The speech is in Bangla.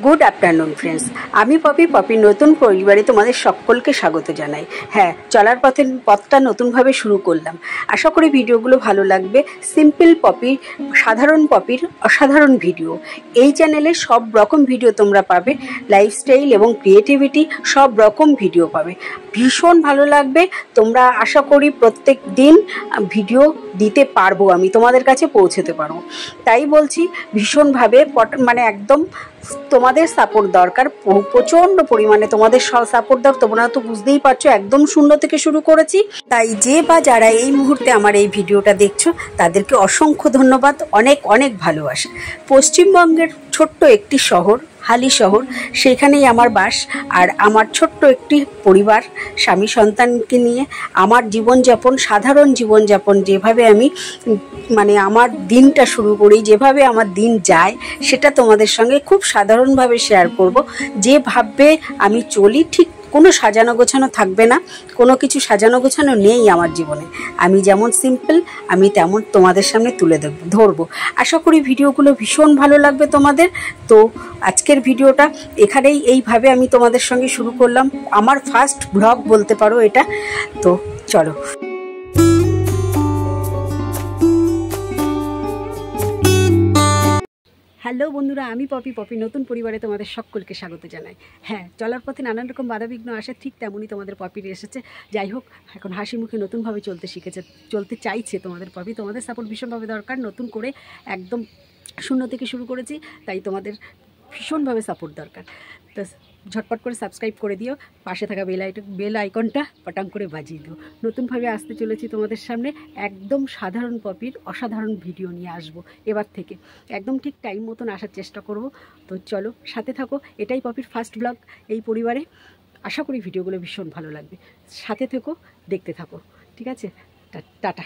গুড আফটারনুন ফ্রেন্ডস, আমি পপির নতুন পরিবারে তোমাদের সকলকে স্বাগত জানাই। হ্যাঁ, চলার পথটা নতুনভাবে শুরু করলাম। আশা করি ভিডিওগুলো ভালো লাগবে। সিম্পল পপি, সাধারণ পপির অসাধারণ ভিডিও। এই চ্যানেলে সব রকম ভিডিও তোমরা পাবে, লাইফস্টাইল এবং ক্রিয়েটিভিটি সব রকম ভিডিও পাবে। ভীষণ ভালো লাগবে। তোমরা আশা করি প্রত্যেক দিন ভিডিও দিতে পারবো, আমি তোমাদের কাছে পৌঁছতে পারবো। তাই বলছি ভীষণভাবে মানে একদম তোমাদের সাপোর্ট দরকার, প্রচণ্ড পরিমাণে তোমাদের সাপোর্ট দরকার। তোমরা তো বুঝতেই পারছো একদম শূন্য থেকে শুরু করেছি। তাই যে বা যারা এই মুহূর্তে আমার এই ভিডিওটা দেখছো তাদেরকে অসংখ্য ধন্যবাদ, অনেক অনেক ভালোবাসা। পশ্চিমবঙ্গের ছোট্ট একটি শহর, হালি শহর, সেখানেই আমার বাস। আর আমার ছোট্ট একটি পরিবার, স্বামী সন্তানকে নিয়ে আমার জীবনযাপন, সাধারণ জীবনযাপন, যেভাবে আমি মানে আমার দিনটা শুরু করি, যেভাবে আমার দিন যায়, সেটা তোমাদের সঙ্গে খুব সাধারণভাবে শেয়ার করব। যেভাবে আমি চলি ঠিক কোনো সাজানো গোছানো থাকবে না, কোনো কিছু সাজানো গোছানো নেই আমার জীবনে। আমি যেমন সিম্পল, আমি তেমন তোমাদের সামনে তুলে ধরবো। আশা করি ভিডিওগুলো ভীষণ ভালো লাগবে তোমাদের। তো আজকের ভিডিওটা এখানেই এইভাবে আমি তোমাদের সঙ্গে শুরু করলাম। আমার ফার্স্ট ব্লগ বলতে পারো এটা। তো চলো। হ্যালো বন্ধুরা, আমি পপি নতুন পরিবারে তোমাদের সকলকে স্বাগত জানাই। হ্যাঁ, চলার পথে নানান রকম বাধাবিঘ্ন আসে, ঠিক তেমনই তোমাদের পপির এসেছে। যাই হোক, এখন হাসি মুখে নতুনভাবে চলতে চাইছে তোমাদের পপি। তোমাদের সাপোর্ট ভীষণভাবে দরকার। নতুন করে একদম শূন্য থেকে শুরু করেছি, তাই তোমাদের ভীষণভাবে সাপোর্ট দরকার। তো ঝটপট করে সাবস্ক্রাইব করে দিও, পাশে থাকা বেল আইকনটা পটাং করে বাজিয়ে দিও। নতুনভাবে আসতে চলেছি তোমাদের সামনে, একদম সাধারণ পপির অসাধারণ ভিডিও নিয়ে আসবো এবার থেকে। একদম ঠিক টাইম মতন আসার চেষ্টা করব। তো চলো, সাথে থাকো। এটাই পপির ফার্স্ট ব্লগ এই পরিবারে। আশা করি ভিডিওগুলো ভীষণ ভালো লাগবে। সাথে থেকো, দেখতে থাকো। ঠিক আছে, টাটা।